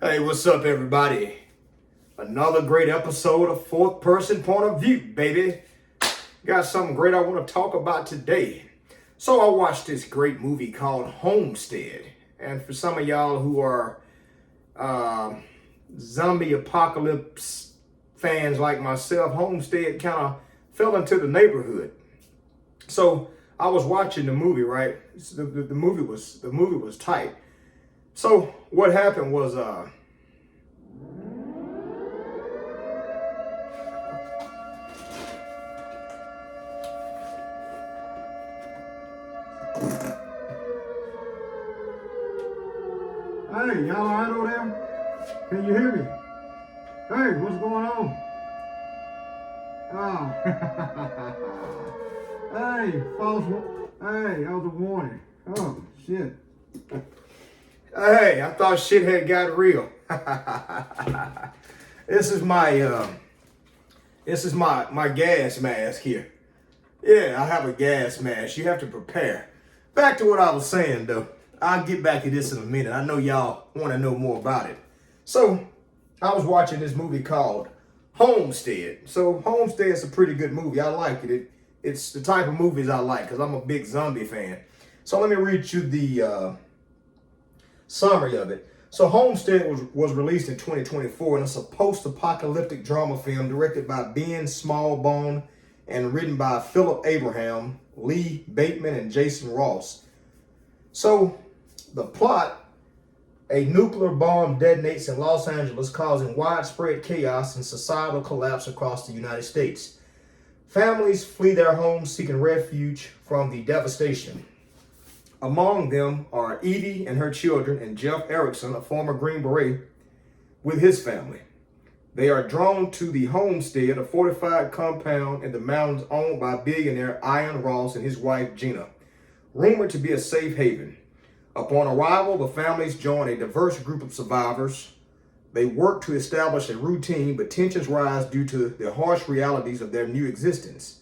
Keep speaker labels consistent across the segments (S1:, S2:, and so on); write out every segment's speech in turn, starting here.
S1: Hey, what's up, everybody? Another great episode of Fourth Person Point of View, baby. Got something great I want to talk about today. So I watched this great movie called Homestead. And for some of y'all who are zombie apocalypse fans like myself, Homestead kind of fell into the neighborhood. So I was watching the movie, right? The movie was tight. So what happened was hey, y'all all right over there? Can you hear me? Hey, what's going on? Oh. Hey, hey, that was a warning. Oh, shit. Hey, I thought shit had got real. This is my gas mask here. Yeah, I have a gas mask. You have to prepare. Back to what I was saying though. I'll get back to this in a minute. I know y'all want to know more about it. So, I was watching this movie called Homestead. So, Homestead is a pretty good movie. I like it. It's the type of movies I like because I'm a big zombie fan. So, let me read you the summary of it. So, Homestead was released in 2024, and it's a post-apocalyptic drama film directed by Ben Smallbone and written by Philip Abraham, Lee Bateman, and Jason Ross. So, the plot: a nuclear bomb detonates in Los Angeles, causing widespread chaos and societal collapse across the United States. Families flee their homes seeking refuge from the devastation. Among them are Edie and her children, and Jeff Erickson, a former Green Beret, with his family. They are drawn to the Homestead, a fortified compound in the mountains owned by billionaire Ian Ross and his wife Gina, rumored to be a safe haven. Upon arrival, the families join a diverse group of survivors. They work to establish a routine, but tensions rise due to the harsh realities of their new existence.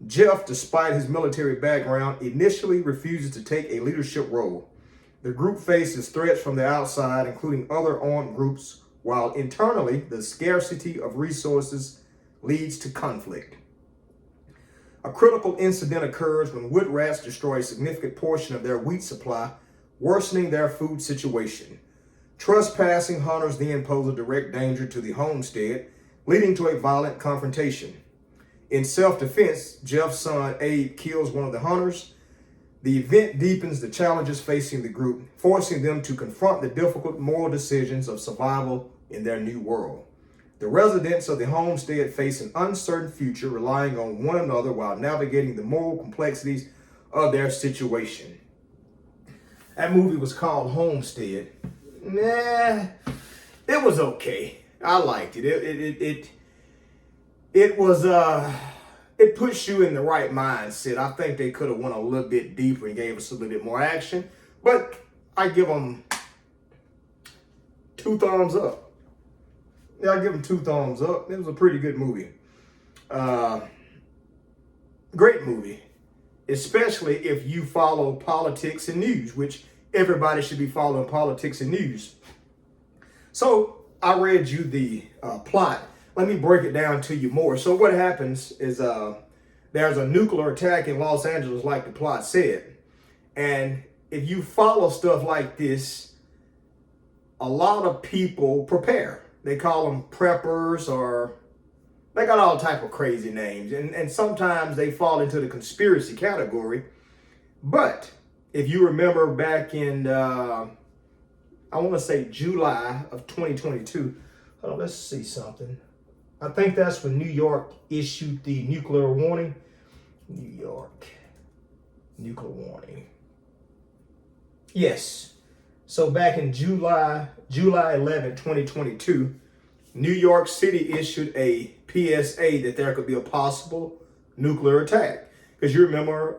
S1: Jeff, despite his military background, initially refuses to take a leadership role. The group faces threats from the outside, including other armed groups, while internally, the scarcity of resources leads to conflict. A critical incident occurs when wood rats destroy a significant portion of their wheat supply, worsening their food situation. Trespassing hunters then pose a direct danger to the homestead, leading to a violent confrontation. In self-defense, Jeff's son Abe kills one of the hunters. The event deepens the challenges facing the group, forcing them to confront the difficult moral decisions of survival in their new world. The residents of the homestead face an uncertain future, relying on one another while navigating the moral complexities of their situation. That movie was called Homestead. Nah, it was okay. I liked it. It puts you in the right mindset. I think they could have went a little bit deeper and gave us a little bit more action, but I give them 2 thumbs up. Yeah, I give them 2 thumbs up. It was a pretty good movie. Great movie, especially if you follow politics and news, which everybody should be following politics and news. So I read you the plot. Let me break it down to you more. So what happens is there's a nuclear attack in Los Angeles, like the plot said. And if you follow stuff like this, a lot of people prepare. They call them preppers, or they got all type of crazy names. And sometimes they fall into the conspiracy category. But if you remember back in, I want to say July of 2022. Oh, let's see something. I think that's when New York issued the nuclear warning. New York, nuclear warning. Yes. So back in July 11, 2022, New York City issued a PSA that there could be a possible nuclear attack. Because you remember,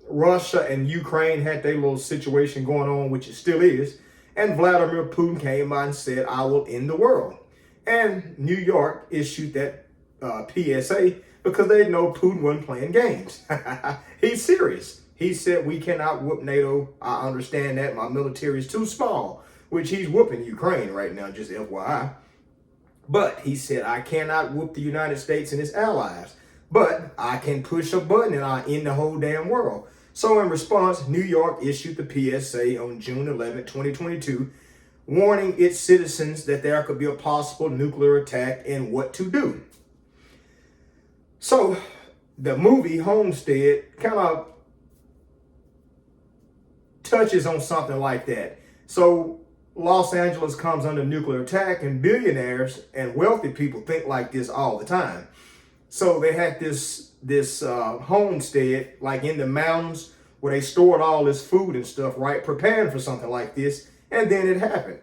S1: Russia and Ukraine had their little situation going on, which it still is. And Vladimir Putin came out and said, "I will end the world." And New York issued that PSA because they know Putin wasn't playing games. He's serious. He said, "We cannot whoop NATO. I understand that. My military is too small. which he's whooping Ukraine right now, just FYI. But he said, I cannot whoop the United States and its allies, but I can push a button and I end the whole damn world. So in response, New York issued the PSA on June 11, 2022, warning its citizens that there could be a possible nuclear attack and what to do. So the movie Homestead kind of touches on something like that. So Los Angeles comes under nuclear attack, and billionaires and wealthy people think like this all the time. So they had this homestead like in the mountains where they stored all this food and stuff, right, preparing for something like this, and then it happened.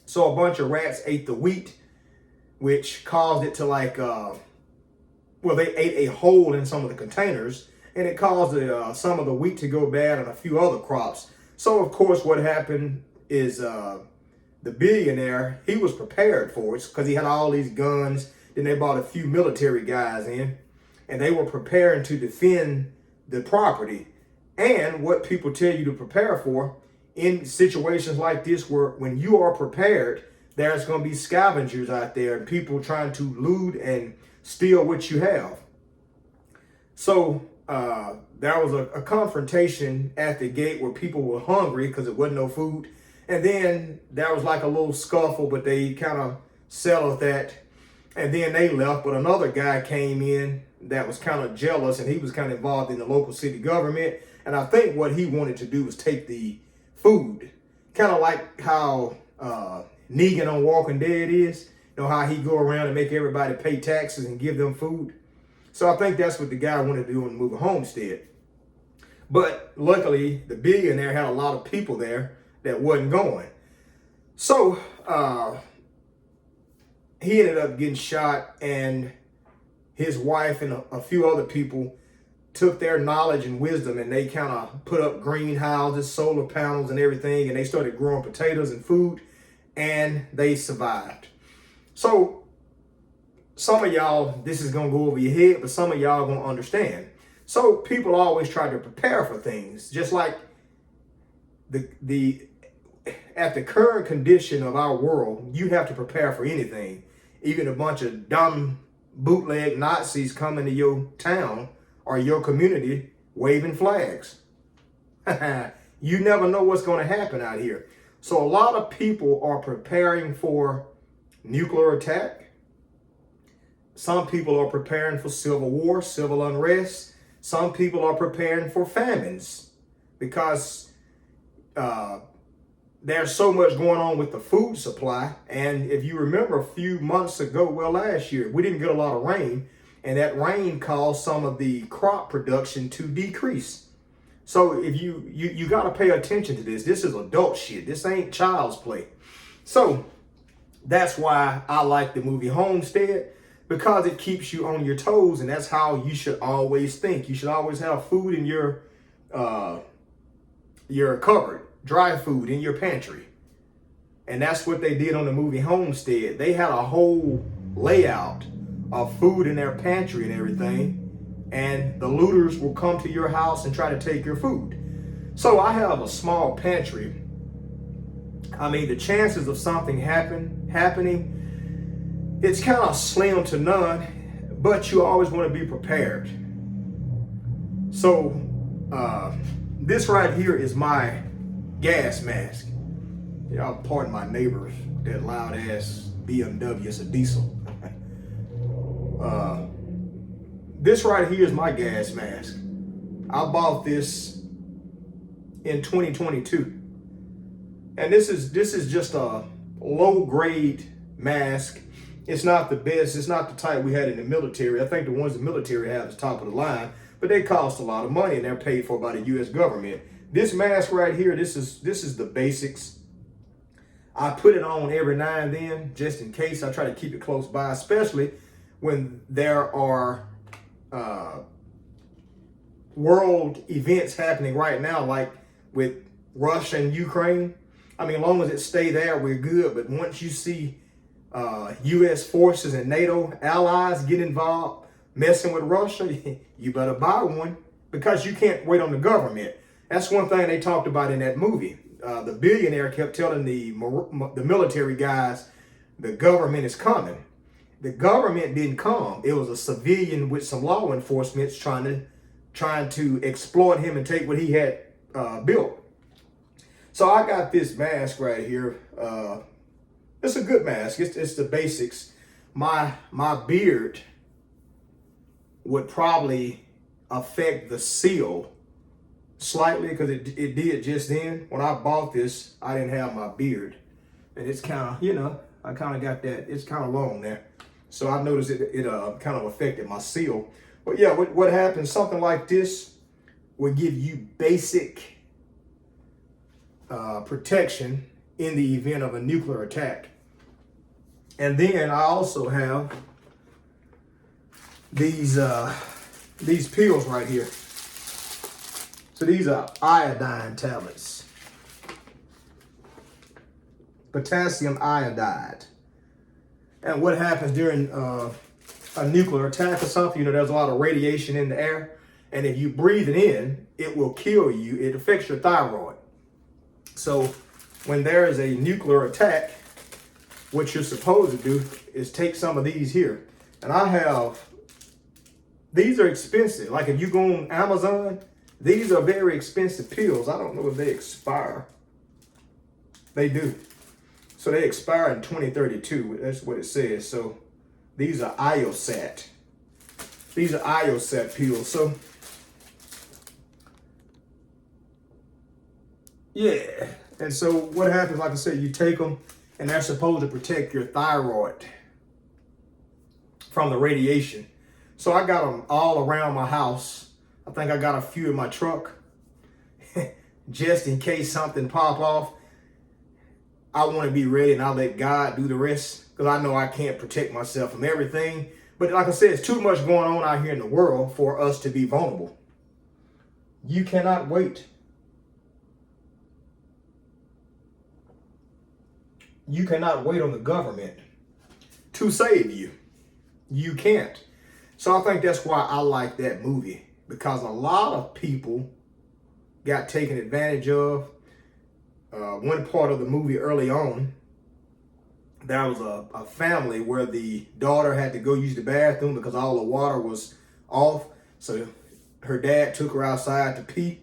S1: So a bunch of rats ate the wheat, which caused it to they ate a hole in some of the containers, and it caused some of the wheat to go bad and a few other crops. So of course what happened is the billionaire, he was prepared for it because he had all these guns. Then they brought a few military guys in, and they were preparing to defend the property. And what people tell you to prepare for in situations like this, where when you are prepared, there's going to be scavengers out there and people trying to loot and steal what you have. So there was a confrontation at the gate where people were hungry because there wasn't no food. And then there was like a little scuffle, but they kind of settled that. And then they left, but another guy came in that was kind of jealous, and he was kind of involved in the local city government. And I think what he wanted to do was take the food, kind of like how Negan on Walking Dead is. You know, how he go around and make everybody pay taxes and give them food. So I think that's what the guy wanted to do in the movie Homestead. But luckily, the billionaire had a lot of people there that wasn't going. So he ended up getting shot, and his wife and a few other people took their knowledge and wisdom, and they kind of put up greenhouses, solar panels and everything, and they started growing potatoes and food, and they survived. So some of y'all, this is going to go over your head, but some of y'all going to understand. So people always try to prepare for things, just like at the current condition of our world, you have to prepare for anything. Even a bunch of dumb bootleg Nazis coming to your town or your community waving flags. You never know what's going to happen out here. So a lot of people are preparing for nuclear attack. Some people are preparing for civil war, civil unrest. Some people are preparing for famines because there's so much going on with the food supply. And if you remember a few months ago, well, last year, we didn't get a lot of rain, and that rain caused some of the crop production to decrease. So if you got to pay attention to this. This is adult shit. This ain't child's play. So that's why I like the movie Homestead, because it keeps you on your toes, and that's how you should always think. You should always have food in your cupboard. Dry food in your pantry. And that's what they did on the movie Homestead. They had a whole layout of food in their pantry and everything, and the looters will come to your house and try to take your food. So I have a small pantry. I mean, the chances of something happening, it's kind of slim to none, but you always want to be prepared. So this right here is my gas mask. Y'all pardon my neighbors, that loud ass BMW, it's a diesel. This right here is my gas mask. I bought this in 2022. And this is just a low grade mask. It's not the best. It's not the type we had in the military. I think the ones the military have is top of the line, but they cost a lot of money and they're paid for by the US government. This mask right here, this is the basics. I put it on every now and then, just in case. I try to keep it close by, especially when there are world events happening right now, like with Russia and Ukraine. I mean, as long as it stay there, we're good. But once you see U.S. forces and NATO allies get involved messing with Russia, you better buy one, because you can't wait on the government. That's one thing they talked about in that movie. the billionaire kept telling the military guys, the government is coming. The government didn't come. It was a civilian with some law enforcement trying to exploit him and take what he had built. So I got this mask right here. It's a good mask. It's the basics. My beard would probably affect the seal slightly because it did just then. When I bought this, I didn't have my beard. And it's kind of, I kind of got that. It's kind of long there. So I noticed it kind of affected my seal. But yeah, what happens, something like this will give you basic protection in the event of a nuclear attack. And then I also have these pills right here. So these are iodine tablets. Potassium iodide. And what happens during a nuclear attack or something, there's a lot of radiation in the air. And if you breathe it in, it will kill you. It affects your thyroid. So when there is a nuclear attack, what you're supposed to do is take some of these here. And these are expensive. Like if you go on Amazon, these are very expensive pills. I don't know if they expire. They do. So they expire in 2032. That's what it says. So these are Iosat. These are Iosat pills. So yeah. And so what happens, like I said, you take them and they're supposed to protect your thyroid from the radiation. So I got them all around my house. I think I got a few in my truck just in case something pop off. I want to be ready and I'll let God do the rest because I know I can't protect myself from everything. But like I said, it's too much going on out here in the world for us to be vulnerable. You cannot wait. You cannot wait on the government to save you. You can't. So I think that's why I like that movie, because a lot of people got taken advantage of. One part of the movie early on, there was a family where the daughter had to go use the bathroom because all the water was off. So her dad took her outside to pee.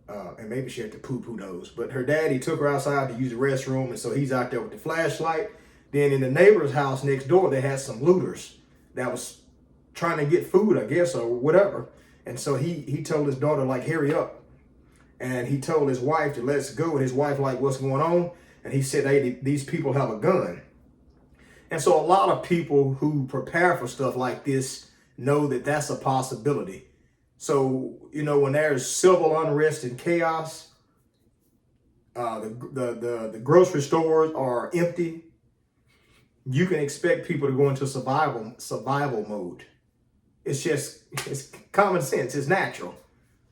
S1: And maybe she had to poop, who knows. But her daddy took her outside to use the restroom, and so he's out there with the flashlight. Then in the neighbor's house next door, they had some looters that was trying to get food, I guess, or whatever. And so he told his daughter, like, hurry up. And he told his wife to let's go. And his wife, like, what's going on? And he said, hey, these people have a gun. And so a lot of people who prepare for stuff like this know that that's a possibility. So, when there's civil unrest and chaos, the grocery stores are empty, you can expect people to go into survival mode. It's common sense. It's natural.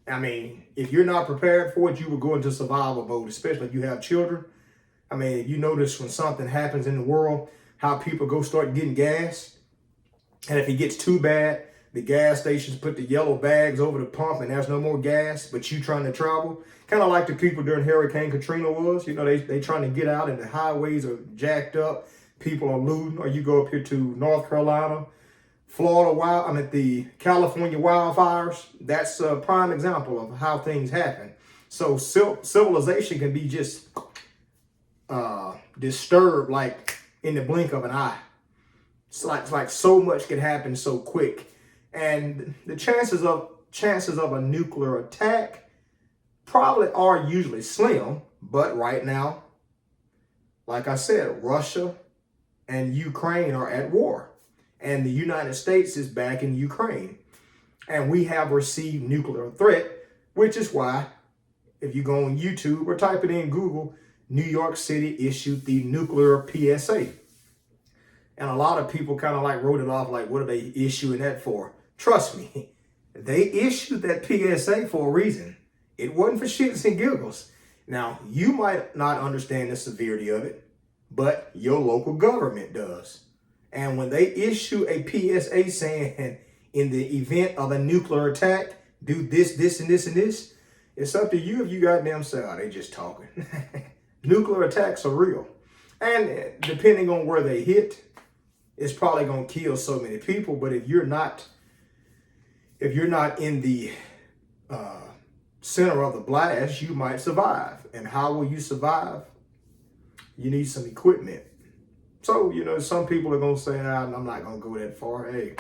S1: I mean, if you're not prepared for it, you will go into survival mode, especially if you have children. I mean, you notice when something happens in the world, how people start getting gas. And if it gets too bad, the gas stations put the yellow bags over the pump and there's no more gas, but you trying to travel. Kind of like the people during Hurricane Katrina was. They trying to get out and the highways are jacked up. People are looting. Or you go up here to North Carolina, Florida, the California wildfires. That's a prime example of how things happen. So civilization can be just disturbed like in the blink of an eye. It's like so much can happen so quick. And the chances of a nuclear attack probably are usually slim. But right now, like I said, Russia and Ukraine are at war. And the United States is backing Ukraine. And we have received nuclear threat, which is why if you go on YouTube or type it in Google, New York City issued the nuclear PSA. And a lot of people kind of like wrote it off like, what are they issuing that for? Trust me, they issued that PSA for a reason. It wasn't for shits and giggles. Now, you might not understand the severity of it, but your local government does. And when they issue a PSA saying, in the event of a nuclear attack, do this, this, and this, and this, It's up to you if you goddamn say, oh, they just talking. Nuclear attacks are real. And depending on where they hit, it's probably going to kill so many people. But if you're not in the center of the blast, you might survive. And how will you survive? You need some equipment. So, some people are going to say, I'm not going to go that far. Hey,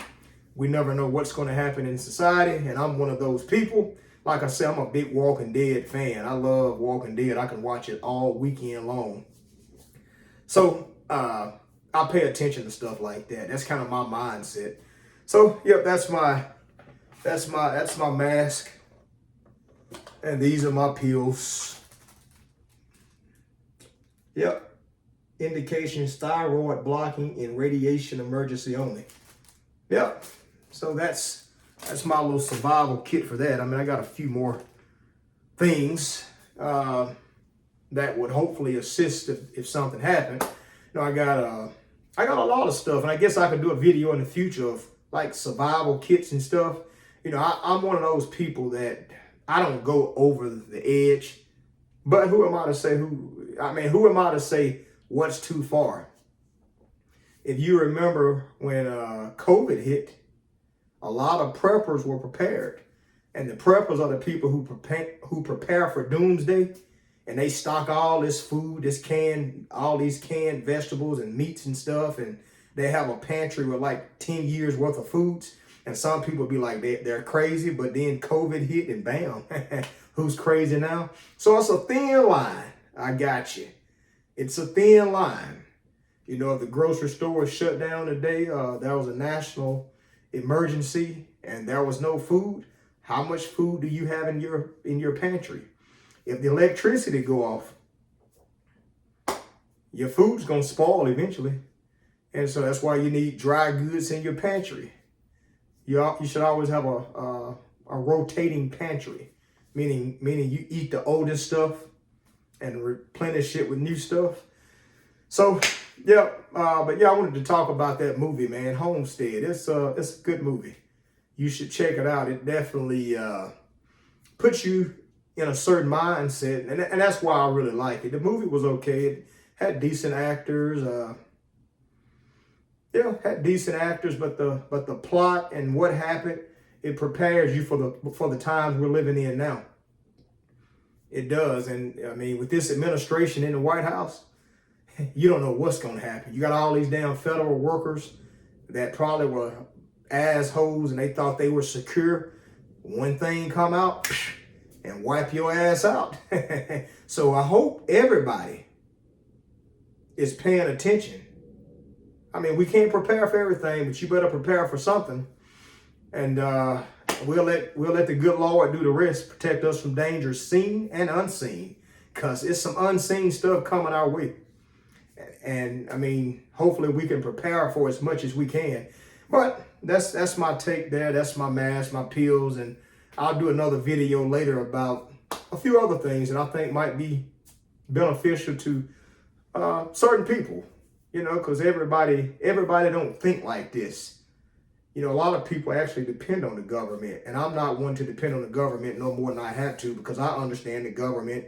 S1: we never know what's going to happen in society. And I'm one of those people. Like I said, I'm a big Walking Dead fan. I love Walking Dead. I can watch it all weekend long. So I pay attention to stuff like that. That's kind of my mindset. So, yep, that's my mask. And these are my pills. Yep. Indications, thyroid blocking and radiation emergency only. Yep. So that's my little survival kit for that. I mean, I got a few more things that would hopefully assist if something happened. I got a lot of stuff, and I guess I could do a video in the future of like survival kits and stuff. I'm one of those people that I don't go over the edge. But who am I to say what's too far? If you remember when COVID hit, a lot of preppers were prepared. And the preppers are the people who prepare for doomsday. And they stock all this food, all these canned vegetables and meats and stuff. And they have a pantry with like 10 years worth of foods. And some people be like, they're crazy. But then COVID hit and bam, who's crazy now? So it's a thin line. I got you. It's a thin line. If the grocery store was shut down today, there was a national emergency and there was no food. How much food do you have in your pantry? If the electricity go off, your food's going to spoil eventually. And so that's why you need dry goods in your pantry. You should always have a rotating pantry, meaning you eat the oldest stuff and replenish it with new stuff. So, yeah, but yeah, I wanted to talk about that movie, man, Homestead. It's a good movie. You should check it out. It definitely puts you in a certain mindset, and that's why I really like it. The movie was okay. It had decent actors. Had decent actors, but the plot and what happened, it prepares you for the times we're living in now. It does, and I mean, with this administration in the White House, you don't know what's going to happen. You got all these damn federal workers that probably were assholes and they thought they were secure. One thing come out and wipe your ass out. So I hope everybody is paying attention. I mean, we can't prepare for everything, but you better prepare for something. And we'll let the good Lord do the rest, protect us from dangers seen and unseen, because it's some unseen stuff coming our way. And I mean, hopefully we can prepare for as much as we can. But that's my take there. That's my mask, my pills, and I'll do another video later about a few other things that I think might be beneficial to certain people. Because everybody don't think like this. A lot of people actually depend on the government, and I'm not one to depend on the government no more than I have to, because I understand the government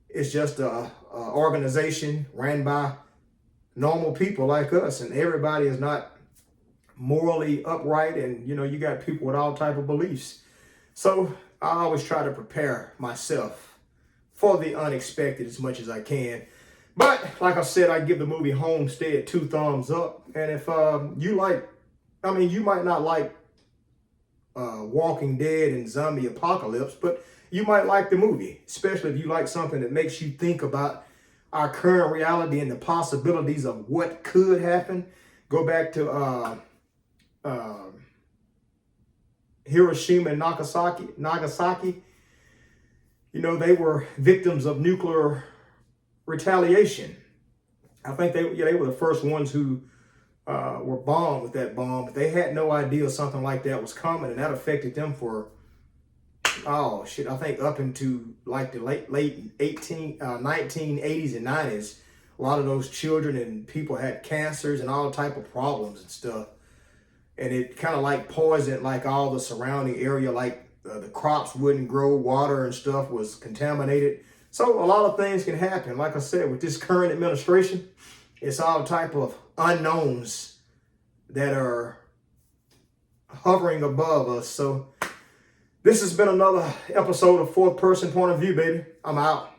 S1: is just a organization ran by normal people like us, and everybody is not morally upright, and you got people with all type of beliefs. So I always try to prepare myself for the unexpected as much as I can. But like I said, I give the movie Homestead 2 thumbs up. And if you might not like Walking Dead and zombie apocalypse, but you might like the movie, especially if you like something that makes you think about our current reality and the possibilities of what could happen. Go back to Hiroshima and Nagasaki. They were victims of nuclear retaliation. I think they were the first ones who were bombed with that bomb, but they had no idea something like that was coming, and that affected them for I think up into like the late 1980s and 90s. A lot of those children and people had cancers and all type of problems and stuff, and it kind of like poisoned like all the surrounding area, like the crops wouldn't grow, water and stuff was contaminated. So a lot of things can happen. Like I said, with this current administration, it's all type of unknowns that are hovering above us. So this has been another episode of Fourth Person Point of View, baby. I'm out.